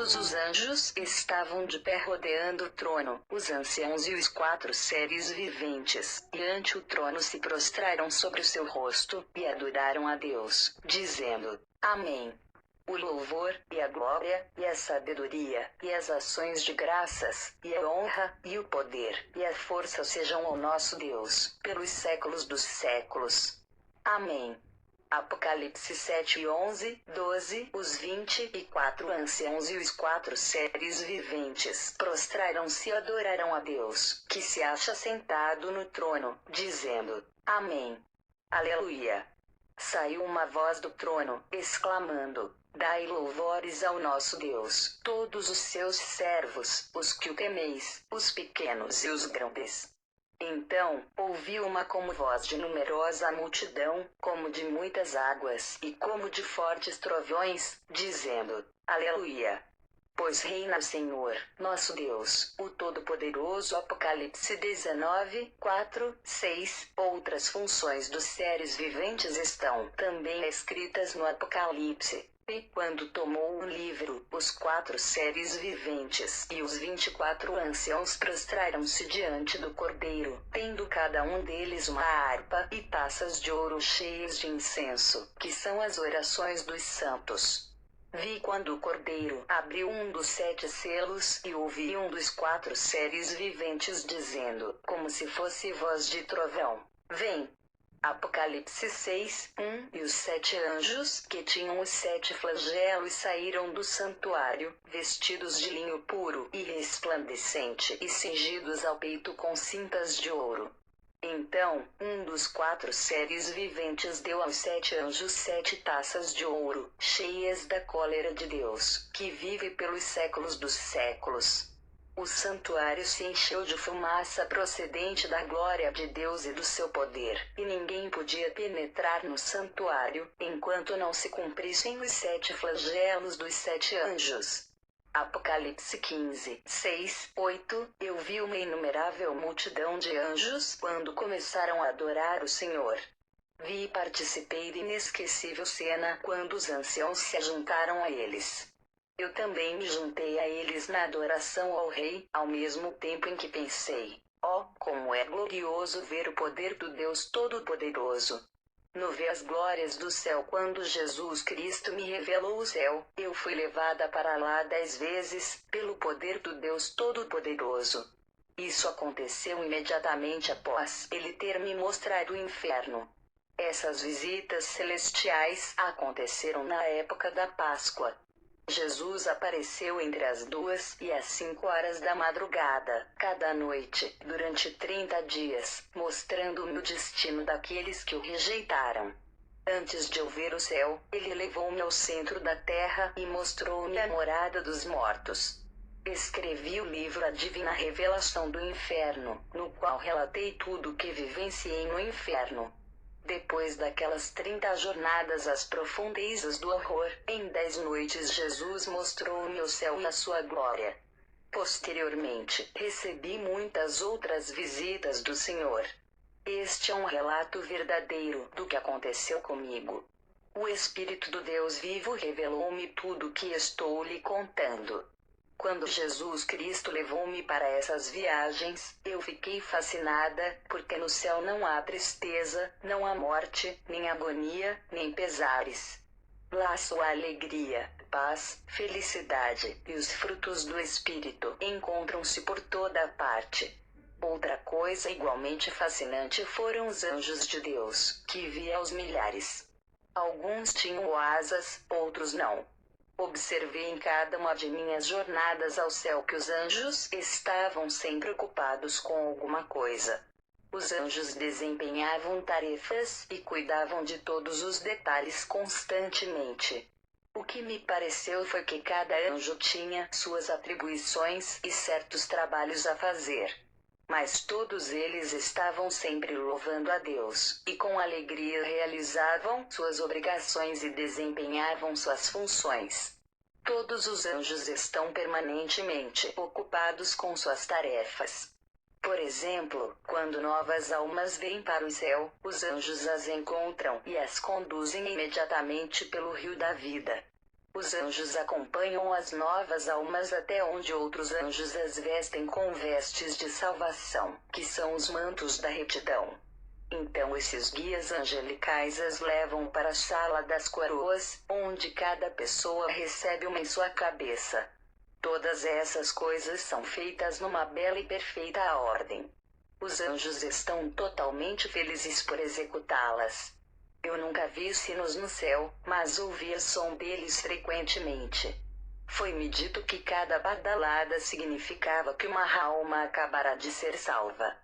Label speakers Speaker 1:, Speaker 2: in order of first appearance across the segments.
Speaker 1: todos os anjos estavam de pé rodeando o trono, os anciãos e os 4 seres viventes, e ante o trono se prostraram sobre o seu rosto, e adoraram a Deus, dizendo: Amém. O louvor, e a glória, e a sabedoria, e as ações de graças, e a honra, e o poder, e a força sejam ao nosso Deus, pelos séculos dos séculos. Amém. Apocalipse 7:11, 12. Os 24 anciãos e os 4 seres viventes prostraram-se e adoraram a Deus, que se acha sentado no trono, dizendo: Amém. Aleluia. Saiu uma voz do trono, exclamando: Dai louvores ao nosso Deus, todos os seus servos, os que o temeis, os pequenos e os grandes. Então, ouvi uma como voz de numerosa multidão, como de muitas águas, e como de fortes trovões, dizendo: Aleluia! Pois reina o Senhor, nosso Deus, o Todo-Poderoso. Apocalipse 19, 4, 6. Outras funções dos seres viventes estão também escritas no Apocalipse. E quando tomou o livro, os 4 seres viventes e os 24 anciãos prostraram-se diante do Cordeiro, tendo cada um deles uma harpa e taças de ouro cheias de incenso, que são as orações dos santos. Vi quando o Cordeiro abriu um dos 7 selos e ouvi um dos 4 seres viventes dizendo, como se fosse voz de trovão: Vem! Apocalipse 6, 1. E os 7 anjos, que tinham os 7 flagelos, saíram do santuário, vestidos de linho puro e resplandecente e cingidos ao peito com cintas de ouro. Então, um dos 4 seres viventes deu aos 7 anjos 7 taças de ouro, cheias da cólera de Deus, que vive pelos séculos dos séculos. O santuário se encheu de fumaça procedente da glória de Deus e do seu poder, e ninguém podia penetrar no santuário, enquanto não se cumprissem os 7 flagelos dos 7 anjos. Apocalipse 15, 6, 8. Eu vi uma inumerável multidão de anjos quando começaram a adorar o Senhor. Vi e participei da inesquecível cena quando os anciãos se juntaram a eles. Eu também me juntei a eles na adoração ao Rei, ao mesmo tempo em que pensei: como é glorioso ver o poder do Deus Todo-Poderoso. No ver as glórias do céu quando Jesus Cristo me revelou o céu, eu fui levada para lá 10 vezes, pelo poder do Deus Todo-Poderoso. Isso aconteceu imediatamente após ele ter me mostrado o inferno. Essas visitas celestiais aconteceram na época da Páscoa. Jesus apareceu entre as 2 e as 5 horas da madrugada, cada noite, durante 30 dias, mostrando-me o destino daqueles que o rejeitaram. Antes de eu ver o céu, ele levou-me ao centro da terra e mostrou-me a morada dos mortos. Escrevi o livro A Divina Revelação do Inferno, no qual relatei tudo o que vivenciei no inferno. Depois daquelas 30 jornadas às profundezas do horror, em 10 noites Jesus mostrou-me o céu e a sua glória. Posteriormente, recebi muitas outras visitas do Senhor. Este é um relato verdadeiro do que aconteceu comigo. O Espírito do Deus vivo revelou-me tudo o que estou lhe contando. Quando Jesus Cristo levou-me para essas viagens, eu fiquei fascinada, porque no céu não há tristeza, não há morte, nem agonia, nem pesares. Lá só há alegria, paz, felicidade, e os frutos do Espírito encontram-se por toda a parte. Outra coisa igualmente fascinante foram os anjos de Deus, que vi aos milhares. Alguns tinham asas, outros não. Observei em cada uma de minhas jornadas ao céu que os anjos estavam sempre ocupados com alguma coisa. Os anjos desempenhavam tarefas e cuidavam de todos os detalhes constantemente. O que me pareceu foi que cada anjo tinha suas atribuições e certos trabalhos a fazer. Mas todos eles estavam sempre louvando a Deus, e com alegria realizavam suas obrigações e desempenhavam suas funções. Todos os anjos estão permanentemente ocupados com suas tarefas. Por exemplo, quando novas almas vêm para o céu, os anjos as encontram e as conduzem imediatamente pelo rio da vida. Os anjos acompanham as novas almas até onde outros anjos as vestem com vestes de salvação, que são os mantos da retidão. Então esses guias angelicais as levam para a sala das coroas, onde cada pessoa recebe uma em sua cabeça. Todas essas coisas são feitas numa bela e perfeita ordem. Os anjos estão totalmente felizes por executá-las. Eu nunca vi sinos no céu, mas ouvi o som deles frequentemente. Foi-me dito que cada badalada significava que uma alma acabara de ser salva.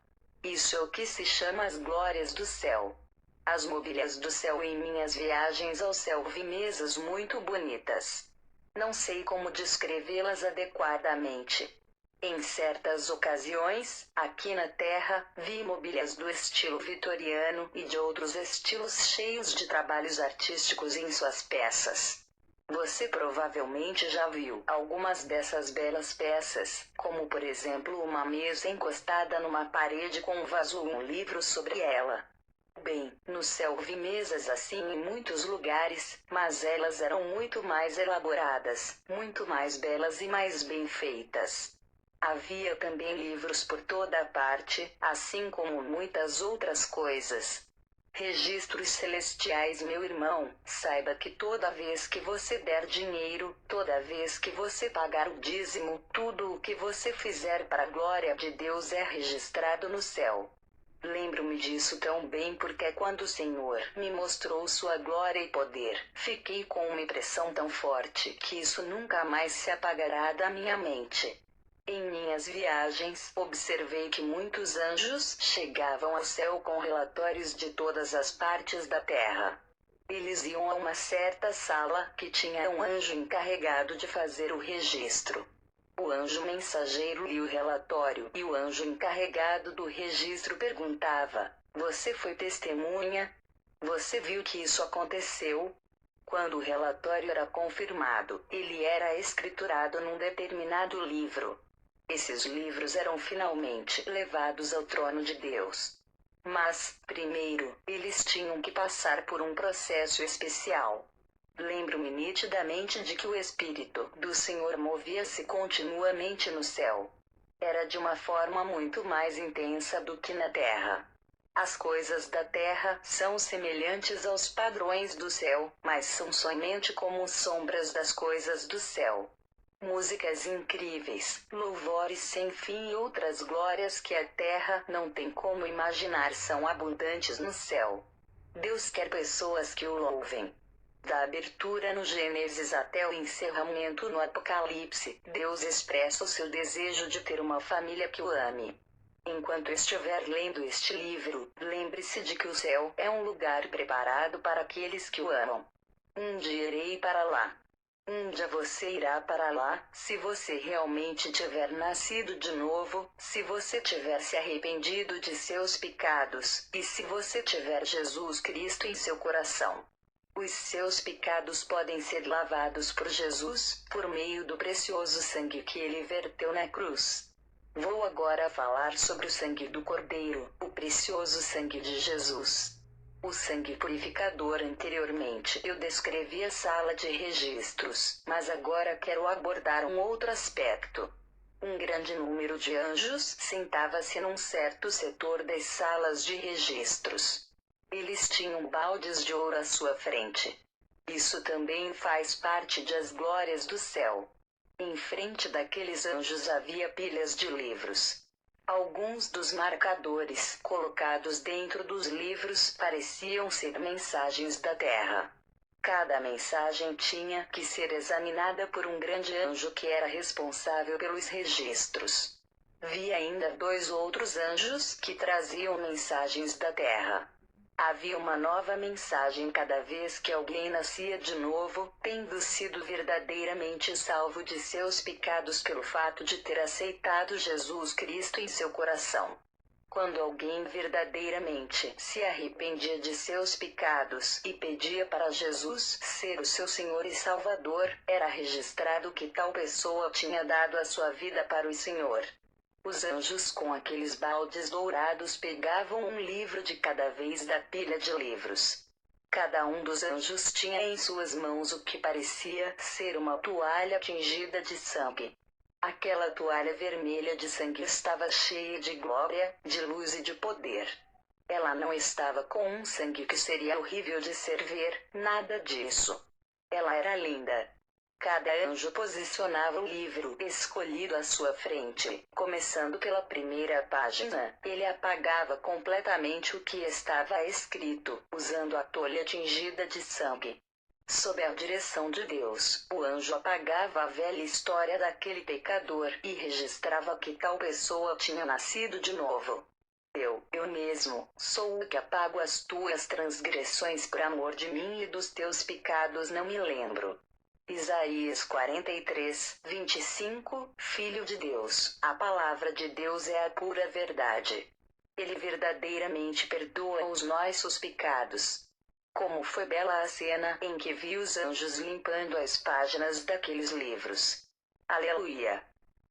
Speaker 1: Isso é o que se chama as glórias do céu. As mobílias do céu. Em minhas viagens ao céu vi mesas muito bonitas. Não sei como descrevê-las adequadamente. Em certas ocasiões, aqui na Terra, vi mobílias do estilo vitoriano e de outros estilos cheios de trabalhos artísticos em suas peças. Você provavelmente já viu algumas dessas belas peças, como por exemplo uma mesa encostada numa parede com um vaso ou um livro sobre ela. Bem, no céu vi mesas assim em muitos lugares, mas elas eram muito mais elaboradas, muito mais belas e mais bem feitas. Havia também livros por toda a parte, assim como muitas outras coisas. Registros celestiais. Meu irmão, saiba que toda vez que você der dinheiro, toda vez que você pagar o dízimo, tudo o que você fizer para a glória de Deus é registrado no céu. Lembro-me disso tão bem porque quando o Senhor me mostrou sua glória e poder, fiquei com uma impressão tão forte que isso nunca mais se apagará da minha mente. Em minhas viagens, observei que muitos anjos chegavam ao céu com relatórios de todas as partes da terra. Eles iam a uma certa sala que tinha um anjo encarregado de fazer o registro. O anjo mensageiro lia o relatório e o anjo encarregado do registro perguntava: "Você foi testemunha? Você viu que isso aconteceu?" Quando o relatório era confirmado, ele era escriturado num determinado livro. Esses livros eram finalmente levados ao trono de Deus. Mas, primeiro, eles tinham que passar por um processo especial. Lembro-me nitidamente de que o Espírito do Senhor movia-se continuamente no céu. Era de uma forma muito mais intensa do que na terra. As coisas da terra são semelhantes aos padrões do céu, mas são somente como sombras das coisas do céu. Músicas incríveis, louvores sem fim e outras glórias que a terra não tem como imaginar são abundantes no céu. Deus quer pessoas que o louvem. Da abertura no Gênesis até o encerramento no Apocalipse, Deus expressa o seu desejo de ter uma família que o ame. Enquanto estiver lendo este livro, lembre-se de que o céu é um lugar preparado para aqueles que o amam. Um dia irei para lá. Um dia você irá para lá, se você realmente tiver nascido de novo, se você tiver se arrependido de seus pecados, e se você tiver Jesus Cristo em seu coração. Os seus pecados podem ser lavados por Jesus, por meio do precioso sangue que ele verteu na cruz. Vou agora falar sobre o sangue do Cordeiro, o precioso sangue de Jesus. O sangue purificador. Anteriormente eu descrevi a sala de registros, mas agora quero abordar um outro aspecto. Um grande número de anjos sentava-se num certo setor das salas de registros. Eles tinham baldes de ouro à sua frente. Isso também faz parte das glórias do céu. Em frente daqueles anjos havia pilhas de livros. Alguns dos marcadores colocados dentro dos livros pareciam ser mensagens da terra. Cada mensagem tinha que ser examinada por um grande anjo que era responsável pelos registros. Vi ainda 2 outros anjos que traziam mensagens da terra. Havia uma nova mensagem cada vez que alguém nascia de novo, tendo sido verdadeiramente salvo de seus pecados pelo fato de ter aceitado Jesus Cristo em seu coração. Quando alguém verdadeiramente se arrependia de seus pecados e pedia para Jesus ser o seu Senhor e Salvador, era registrado que tal pessoa tinha dado a sua vida para o Senhor. Os anjos com aqueles baldes dourados pegavam um livro de cada vez da pilha de livros. Cada um dos anjos tinha em suas mãos o que parecia ser uma toalha tingida de sangue. Aquela toalha vermelha de sangue estava cheia de glória, de luz e de poder. Ela não estava com um sangue que seria horrível de se ver, nada disso. Ela era linda. Cada anjo posicionava o livro escolhido à sua frente. Começando pela primeira página, ele apagava completamente o que estava escrito, usando a toalha tingida de sangue. Sob a direção de Deus, o anjo apagava a velha história daquele pecador e registrava que tal pessoa tinha nascido de novo. Eu mesmo, sou o que apago as tuas transgressões por amor de mim e dos teus pecados não me lembro. Isaías 43, 25, Filho de Deus, a palavra de Deus é a pura verdade. Ele verdadeiramente perdoa os nossos pecados. Como foi bela a cena em que vi os anjos limpando as páginas daqueles livros. Aleluia!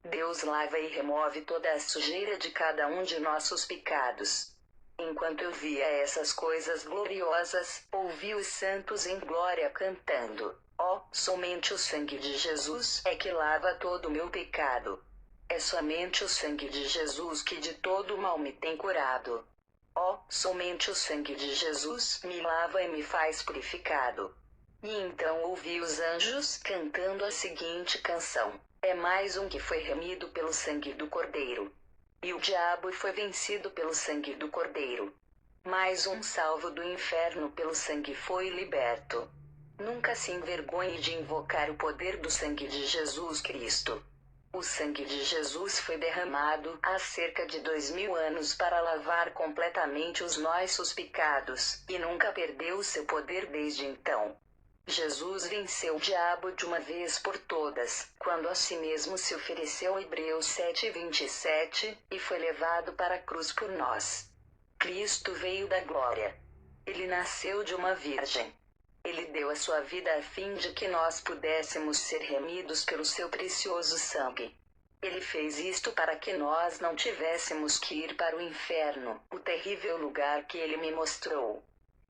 Speaker 1: Deus lava e remove toda a sujeira de cada um de nossos pecados. Enquanto eu via essas coisas gloriosas, ouvi os santos em glória cantando: ó, somente o sangue de Jesus é que lava todo o meu pecado. É somente o sangue de Jesus que de todo mal me tem curado. Ó, somente o sangue de Jesus me lava e me faz purificado. E então ouvi os anjos cantando a seguinte canção: é mais um que foi remido pelo sangue do Cordeiro. E o diabo foi vencido pelo sangue do Cordeiro. Mais um salvo do inferno pelo sangue foi liberto. Nunca se envergonhe de invocar o poder do sangue de Jesus Cristo. O sangue de Jesus foi derramado há cerca de 2000 anos para lavar completamente os nossos pecados, e nunca perdeu seu poder desde então. Jesus venceu o diabo de uma vez por todas, quando a si mesmo se ofereceu, Hebreus 7:27, e foi levado para a cruz por nós. Cristo veio da glória. Ele nasceu de uma virgem. Ele deu a sua vida a fim de que nós pudéssemos ser remidos pelo seu precioso sangue. Ele fez isto para que nós não tivéssemos que ir para o inferno, o terrível lugar que ele me mostrou.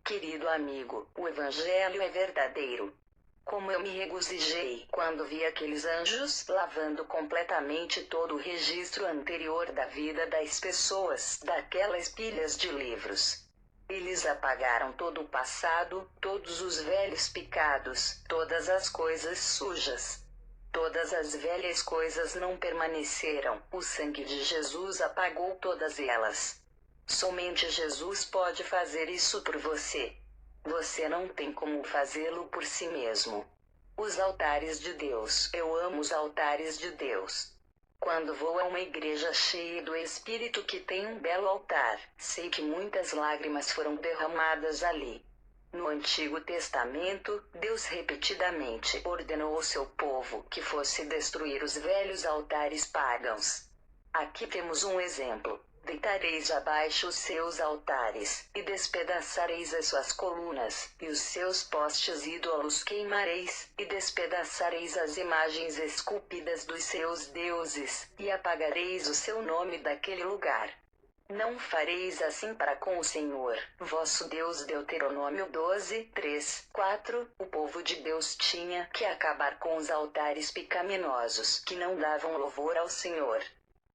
Speaker 1: Querido amigo, o Evangelho é verdadeiro. Como eu me regozijei quando vi aqueles anjos lavando completamente todo o registro anterior da vida das pessoas, daquelas pilhas de livros. Eles apagaram todo o passado, todos os velhos pecados, todas as coisas sujas. Todas as velhas coisas não permaneceram, o sangue de Jesus apagou todas elas. Somente Jesus pode fazer isso por você. Você não tem como fazê-lo por si mesmo. Os altares de Deus. Eu amo os altares de Deus. Quando vou a uma igreja cheia do Espírito que tem um belo altar, sei que muitas lágrimas foram derramadas ali. No Antigo Testamento, Deus repetidamente ordenou ao seu povo que fosse destruir os velhos altares pagãos. Aqui temos um exemplo. Deitareis abaixo os seus altares, e despedaçareis as suas colunas, e os seus postes ídolos queimareis, e despedaçareis as imagens esculpidas dos seus deuses, e apagareis o seu nome daquele lugar. Não fareis assim para com o Senhor, vosso Deus. Deuteronômio 12, 3, 4. O povo de Deus tinha que acabar com os altares pecaminosos que não davam louvor ao Senhor.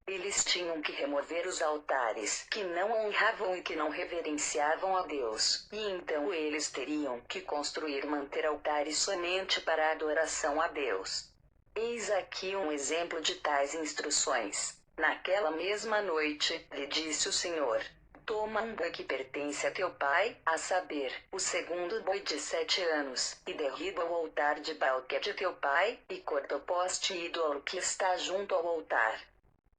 Speaker 1: Eles tinham que remover os altares que não honravam e que não reverenciavam a Deus, e então eles teriam que construir e manter altares somente para a adoração a Deus. Eis aqui um exemplo de tais instruções. Naquela mesma noite, lhe disse o Senhor: toma um boi que pertence a teu pai, a saber, o segundo boi de 7 anos, e derriba o altar de Baal que é de teu pai, e corta o poste ídolo que está junto ao altar.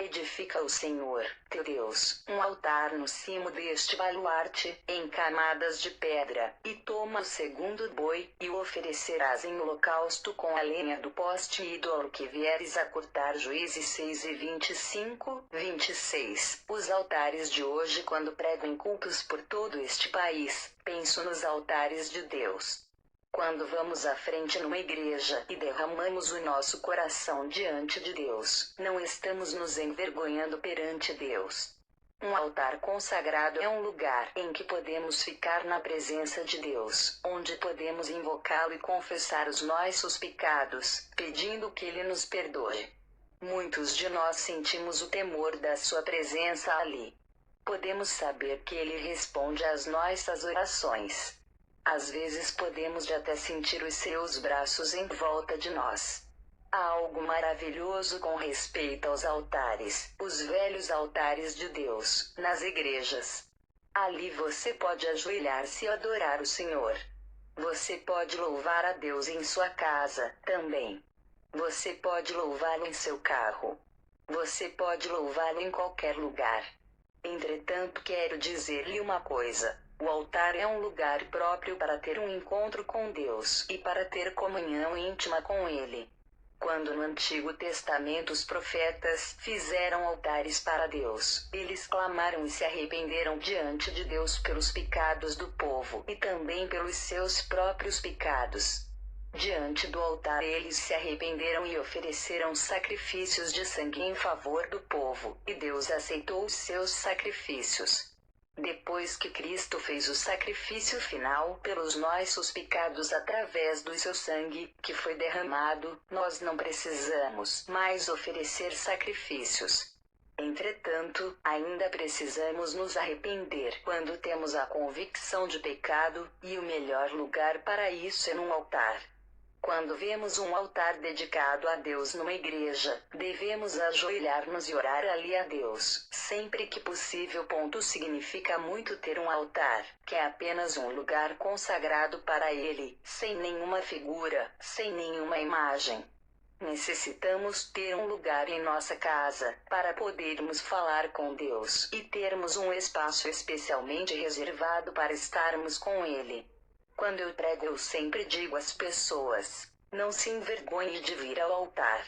Speaker 1: Edifica o Senhor, teu Deus, um altar no cimo deste baluarte, em camadas de pedra, e toma o segundo boi, e o oferecerás em holocausto com a lenha do poste ídolo que vieres a cortar. Juízes 6:25, 26. Os altares de hoje, quando prego em cultos por todo este país, penso nos altares de Deus. Quando vamos à frente numa igreja e derramamos o nosso coração diante de Deus, não estamos nos envergonhando perante Deus. Um altar consagrado é um lugar em que podemos ficar na presença de Deus, onde podemos invocá-lo e confessar os nossos pecados, pedindo que Ele nos perdoe. Muitos de nós sentimos o temor da sua presença ali. Podemos saber que Ele responde às nossas orações. Às vezes podemos até sentir os seus braços em volta de nós. Há algo maravilhoso com respeito aos altares, os velhos altares de Deus, nas igrejas. Ali você pode ajoelhar-se e adorar o Senhor. Você pode louvar a Deus em sua casa, também. Você pode louvá-lo em seu carro. Você pode louvá-lo em qualquer lugar. Entretanto, quero dizer-lhe uma coisa. O altar é um lugar próprio para ter um encontro com Deus e para ter comunhão íntima com Ele. Quando no Antigo Testamento os profetas fizeram altares para Deus, eles clamaram e se arrependeram diante de Deus pelos pecados do povo e também pelos seus próprios pecados. Diante do altar eles se arrependeram e ofereceram sacrifícios de sangue em favor do povo, e Deus aceitou os seus sacrifícios. Depois que Cristo fez o sacrifício final pelos nossos pecados através do seu sangue, que foi derramado, nós não precisamos mais oferecer sacrifícios. Entretanto, ainda precisamos nos arrepender quando temos a convicção de pecado, e o melhor lugar para isso é num altar. Quando vemos um altar dedicado a Deus numa igreja, devemos ajoelhar-nos e orar ali a Deus, sempre que possível. Significa muito ter um altar, que é apenas um lugar consagrado para Ele, sem nenhuma figura, sem nenhuma imagem. Necessitamos ter um lugar em nossa casa, para podermos falar com Deus e termos um espaço especialmente reservado para estarmos com Ele. Quando eu prego, eu sempre digo às pessoas: não se envergonhe de vir ao altar.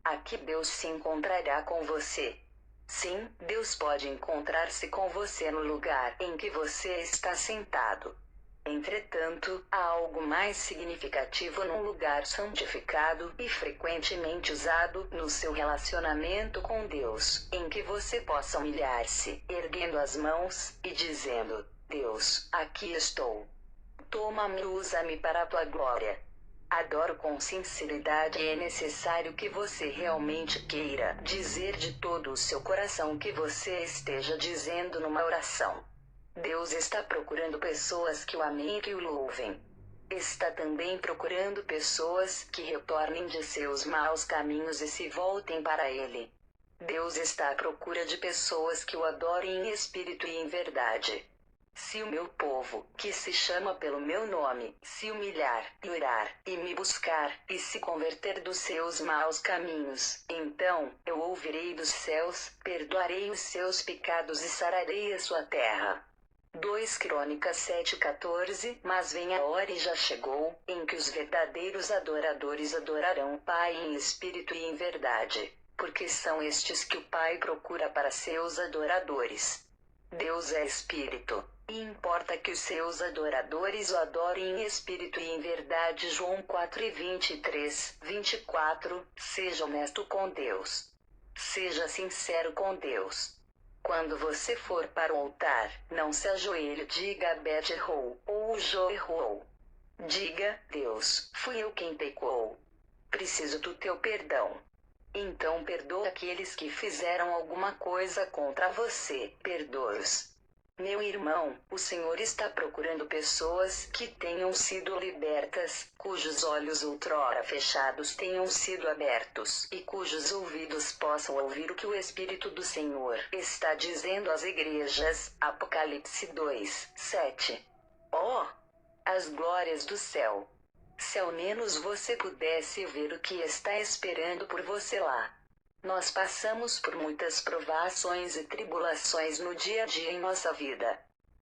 Speaker 1: Aqui Deus se encontrará com você. Sim, Deus pode encontrar-se com você no lugar em que você está sentado. Entretanto, há algo mais significativo num lugar santificado e frequentemente usado no seu relacionamento com Deus, em que você possa humilhar-se, erguendo as mãos e dizendo: Deus, aqui estou. Toma-me e usa-me para a tua glória. Adoro com sinceridade, e é necessário que você realmente queira dizer de todo o seu coração que você esteja dizendo numa oração. Deus está procurando pessoas que o amem e que o louvem. Está também procurando pessoas que retornem de seus maus caminhos e se voltem para Ele. Deus está à procura de pessoas que o adorem em espírito e em verdade. Se o meu povo, que se chama pelo meu nome, se humilhar, e orar, e me buscar, e se converter dos seus maus caminhos, então, eu ouvirei dos céus, perdoarei os seus pecados e sararei a sua terra. 2 Crônicas 7:14. Mas vem a hora e já chegou, em que os verdadeiros adoradores adorarão o Pai em espírito e em verdade, porque são estes que o Pai procura para seus adoradores. Deus é espírito, e importa que os seus adoradores o adorem em espírito e em verdade. João 4:23-24. Seja honesto com Deus. Seja sincero com Deus. Quando você for para o altar, não se ajoelhe e diga: Beth errou, ou o Joe errou. Diga: Deus, fui eu quem pecou. Preciso do teu perdão. Então perdoa aqueles que fizeram alguma coisa contra você. Perdoa-os. Meu irmão, o Senhor está procurando pessoas que tenham sido libertas, cujos olhos outrora fechados tenham sido abertos, e cujos ouvidos possam ouvir o que o Espírito do Senhor está dizendo às igrejas. Apocalipse 2:7. Oh! As glórias do céu! Se ao menos você pudesse ver o que está esperando por você lá. Nós passamos por muitas provações e tribulações no dia a dia em nossa vida.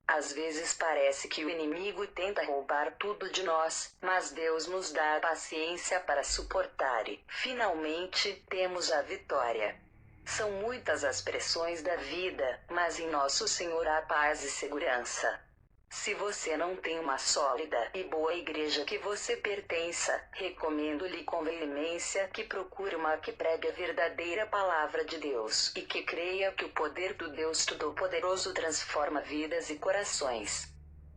Speaker 1: Às vezes parece que o inimigo tenta roubar tudo de nós, mas Deus nos dá a paciência para suportar e, finalmente, temos a vitória. São muitas as pressões da vida, mas em nosso Senhor há paz e segurança. Se você não tem uma sólida e boa igreja que você pertença, recomendo-lhe com veemência que procure uma que pregue a verdadeira palavra de Deus e que creia que o poder do Deus Todo-Poderoso transforma vidas e corações.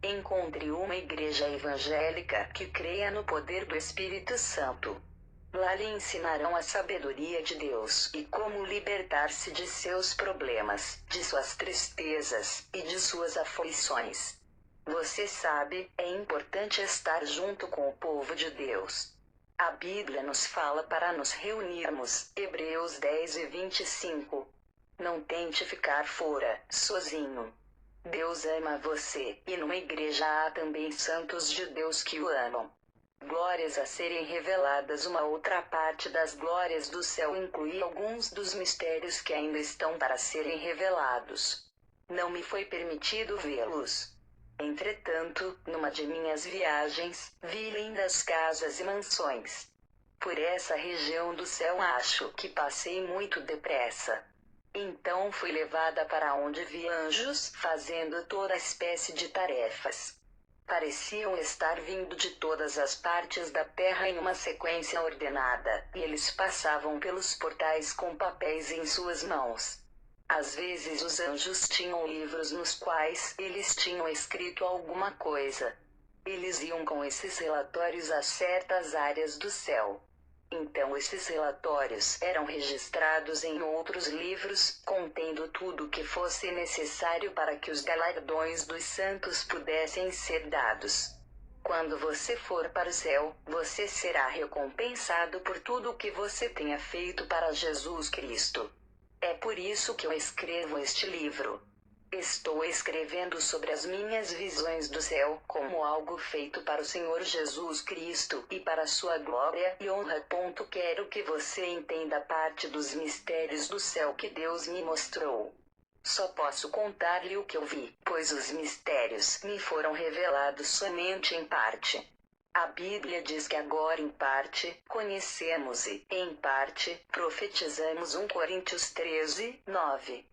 Speaker 1: Encontre uma igreja evangélica que creia no poder do Espírito Santo. Lá lhe ensinarão a sabedoria de Deus e como libertar-se de seus problemas, de suas tristezas e de suas aflições. Você sabe, é importante estar junto com o povo de Deus. A Bíblia nos fala para nos reunirmos, Hebreus 10:25. Não tente ficar fora, sozinho. Deus ama você, e numa igreja há também santos de Deus que o amam. Glórias a serem reveladas. Uma outra parte das glórias do céu inclui alguns dos mistérios que ainda estão para serem revelados. Não me foi permitido vê-los. Entretanto, numa de minhas viagens, vi lindas casas e mansões. Por essa região do céu acho que passei muito depressa. Então fui levada para onde vi anjos fazendo toda espécie de tarefas. Pareciam estar vindo de todas as partes da terra em uma sequência ordenada, e eles passavam pelos portais com papéis em suas mãos. Às vezes os anjos tinham livros nos quais eles tinham escrito alguma coisa. Eles iam com esses relatórios a certas áreas do céu. Então esses relatórios eram registrados em outros livros, contendo tudo o que fosse necessário para que os galardões dos santos pudessem ser dados. Quando você for para o céu, você será recompensado por tudo o que você tenha feito para Jesus Cristo. É por isso que eu escrevo este livro. Estou escrevendo sobre as minhas visões do céu, como algo feito para o Senhor Jesus Cristo e para sua glória e honra. Quero que você entenda parte dos mistérios do céu que Deus me mostrou. Só posso contar-lhe o que eu vi, pois os mistérios me foram revelados somente em parte. A Bíblia diz que agora em parte conhecemos e, em parte, profetizamos. 1 Coríntios 13:9.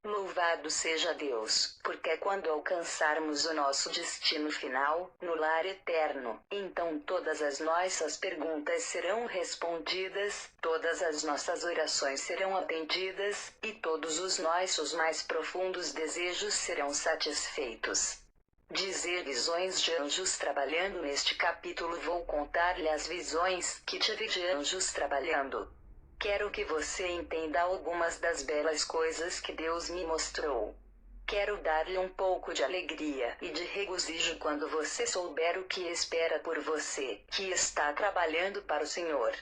Speaker 1: Louvado seja Deus, porque quando alcançarmos o nosso destino final, no lar eterno, então todas as nossas perguntas serão respondidas, todas as nossas orações serão atendidas, e todos os nossos mais profundos desejos serão satisfeitos. Dizer visões de anjos trabalhando. Neste capítulo vou contar-lhe as visões que tive de anjos trabalhando. Quero que você entenda algumas das belas coisas que Deus me mostrou. Quero dar-lhe um pouco de alegria e de regozijo quando você souber o que espera por você, que está trabalhando para o Senhor.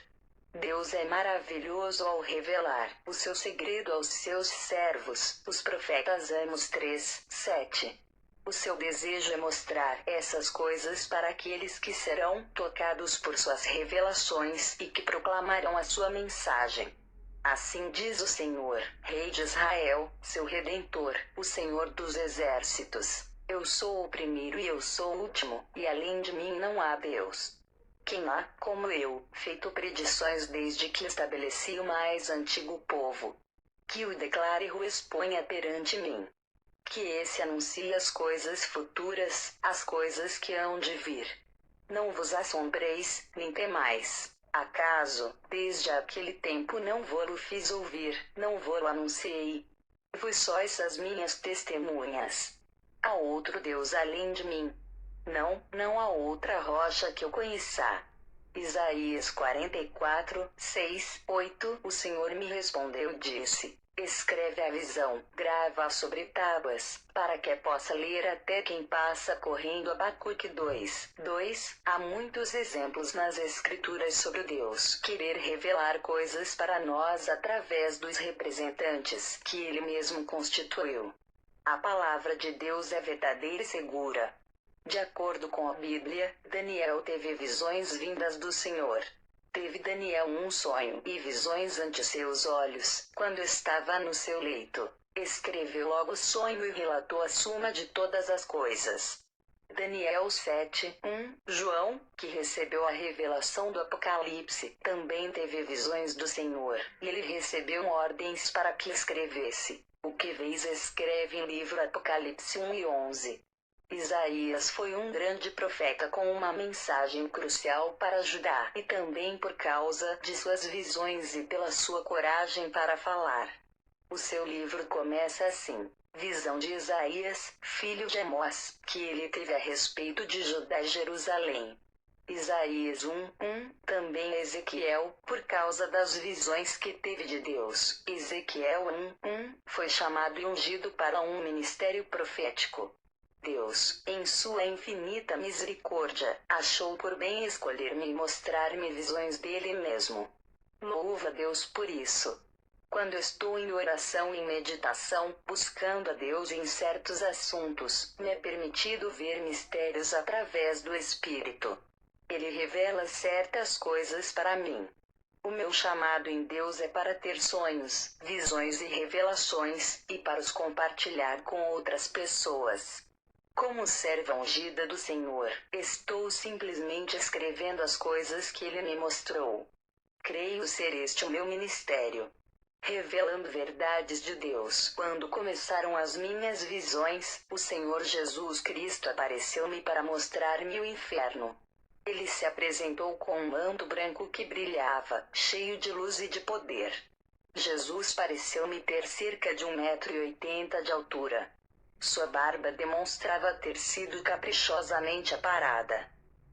Speaker 1: Deus é maravilhoso ao revelar o seu segredo aos seus servos, os profetas. Amos 3:7. O seu desejo é mostrar essas coisas para aqueles que serão tocados por suas revelações e que proclamarão a sua mensagem. Assim diz o Senhor, Rei de Israel, seu Redentor, o Senhor dos Exércitos: eu sou o primeiro e eu sou o último, e além de mim não há Deus. Quem há, como eu, feito predições desde que estabeleci o mais antigo povo? Que o declare e o exponha perante mim. Que esse anuncie as coisas futuras, as coisas que hão de vir. Não vos assombreis, nem temais. Acaso, desde aquele tempo não vou-lo fiz ouvir, não vou-lo anunciei? Vós sois as minhas testemunhas. Há outro Deus além de mim? Não há outra rocha que eu conheça. Isaías 44:6-8. O Senhor me respondeu e disse: escreve a visão, grava-a sobre tábuas, para que possa ler até quem passa correndo. Abacuque 2:2. Há muitos exemplos nas Escrituras sobre Deus querer revelar coisas para nós através dos representantes que Ele mesmo constituiu. A palavra de Deus é verdadeira e segura. De acordo com a Bíblia, Daniel teve visões vindas do Senhor. Teve Daniel um sonho e visões ante seus olhos, quando estava no seu leito. Escreveu logo o sonho e relatou a suma de todas as coisas. Daniel 7:1. João, que recebeu a revelação do Apocalipse, também teve visões do Senhor, e ele recebeu ordens para que escrevesse. O que vês escreve em livro. Apocalipse 1:11. Isaías foi um grande profeta com uma mensagem crucial para Judá e também por causa de suas visões e pela sua coragem para falar. O seu livro começa assim: visão de Isaías, filho de Amós, que ele teve a respeito de Judá e Jerusalém. Isaías 1:1, também Ezequiel, por causa das visões que teve de Deus. Ezequiel 1:1, foi chamado e ungido para um ministério profético. Deus, em sua infinita misericórdia, achou por bem escolher-me e mostrar-me visões dele mesmo. Louva a Deus por isso. Quando estou em oração e meditação, buscando a Deus em certos assuntos, me é permitido ver mistérios através do Espírito. Ele revela certas coisas para mim. O meu chamado em Deus é para ter sonhos, visões e revelações, e para os compartilhar com outras pessoas. Como serva ungida do Senhor, estou simplesmente escrevendo as coisas que Ele me mostrou. Creio ser este o meu ministério. Revelando verdades de Deus. Quando começaram as minhas visões, o Senhor Jesus Cristo apareceu-me para mostrar-me o inferno. Ele se apresentou com um manto branco que brilhava, cheio de luz e de poder. Jesus pareceu-me ter cerca de 1,80 m de altura. Sua barba demonstrava ter sido caprichosamente aparada.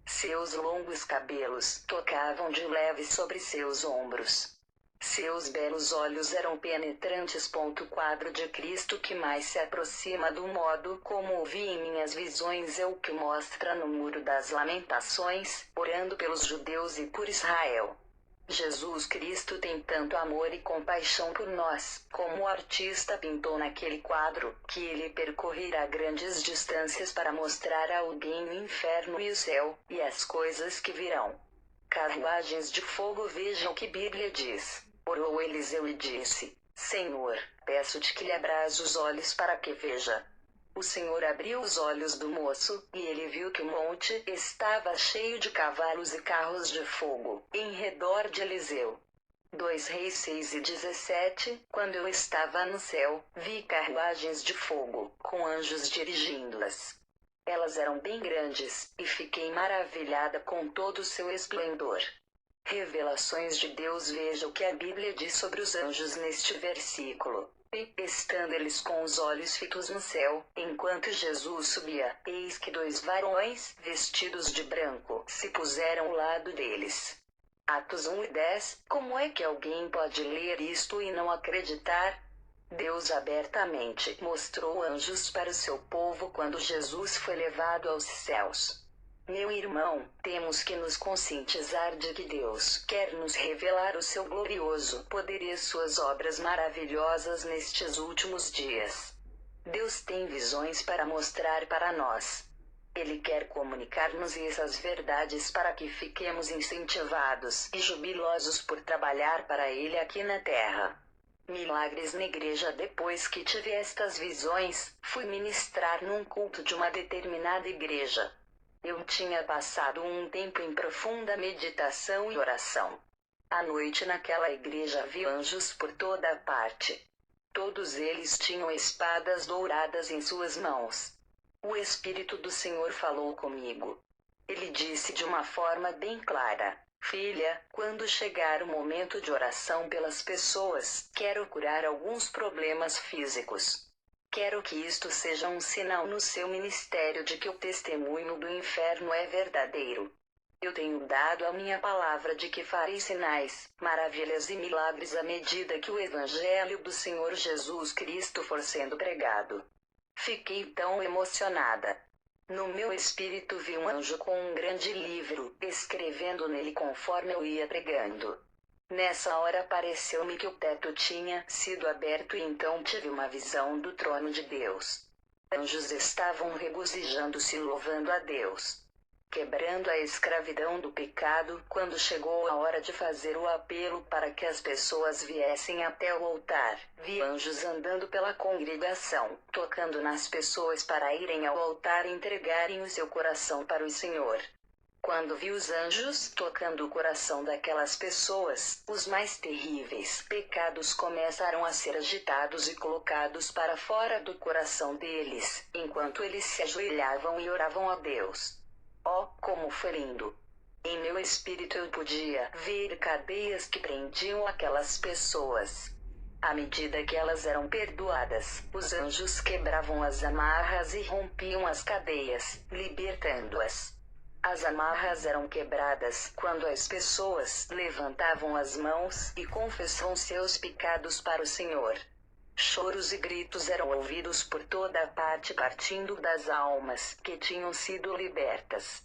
Speaker 1: Seus longos cabelos tocavam de leve sobre seus ombros. Seus belos olhos eram penetrantes. Quadro de Cristo que mais se aproxima do modo como o vi em minhas visões é o que mostra no Muro das Lamentações, orando pelos judeus e por Israel. Jesus Cristo tem tanto amor e compaixão por nós, como o artista pintou naquele quadro, que ele percorrerá grandes distâncias para mostrar a alguém o inferno e o céu, e as coisas que virão. Carruagens de fogo. Vejam o que Bíblia diz. Orou Eliseu e disse: Senhor, peço-te que lhe abras os olhos para que veja. O Senhor abriu os olhos do moço, e ele viu que o monte estava cheio de cavalos e carros de fogo, em redor de Eliseu. 2 Reis 6:17. Quando eu estava no céu, vi carruagens de fogo, com anjos dirigindo-as. Elas eram bem grandes, e fiquei maravilhada com todo o seu esplendor. Revelações de Deus. Veja o que a Bíblia diz sobre os anjos neste versículo. E, estando eles com os olhos fitos no céu, enquanto Jesus subia, eis que 2 varões, vestidos de branco, se puseram ao lado deles. Atos 1:10. Como é que alguém pode ler isto e não acreditar? Deus abertamente mostrou anjos para o seu povo quando Jesus foi levado aos céus. Meu irmão, temos que nos conscientizar de que Deus quer nos revelar o seu glorioso poder e suas obras maravilhosas nestes últimos dias. Deus tem visões para mostrar para nós. Ele quer comunicar-nos essas verdades para que fiquemos incentivados e jubilosos por trabalhar para Ele aqui na terra. Milagres na igreja. Depois que tive estas visões, fui ministrar num culto de uma determinada igreja. Eu tinha passado um tempo em profunda meditação e oração. À noite naquela igreja vi anjos por toda a parte. Todos eles tinham espadas douradas em suas mãos. O Espírito do Senhor falou comigo. Ele disse de uma forma bem clara: Filha, quando chegar o momento de oração pelas pessoas, quero curar alguns problemas físicos. Quero que isto seja um sinal no seu ministério de que o testemunho do inferno é verdadeiro. Eu tenho dado a minha palavra de que farei sinais, maravilhas e milagres à medida que o Evangelho do Senhor Jesus Cristo for sendo pregado. Fiquei tão emocionada. No meu espírito vi um anjo com um grande livro, escrevendo nele conforme eu ia pregando. Nessa hora pareceu-me que o teto tinha sido aberto e então tive uma visão do trono de Deus. Anjos estavam regozijando-se e louvando a Deus. Quebrando a escravidão do pecado. Quando chegou a hora de fazer o apelo para que as pessoas viessem até o altar, vi anjos andando pela congregação, tocando nas pessoas para irem ao altar e entregarem o seu coração para o Senhor. Quando viu os anjos tocando o coração daquelas pessoas, os mais terríveis pecados começaram a ser agitados e colocados para fora do coração deles, enquanto eles se ajoelhavam e oravam a Deus. Oh, como foi lindo! Em meu espírito eu podia ver cadeias que prendiam aquelas pessoas. À medida que elas eram perdoadas, os anjos quebravam as amarras e rompiam as cadeias, libertando-as. As amarras eram quebradas quando as pessoas levantavam as mãos e confessavam seus pecados para o Senhor. Choros e gritos eram ouvidos por toda a parte partindo das almas que tinham sido libertas.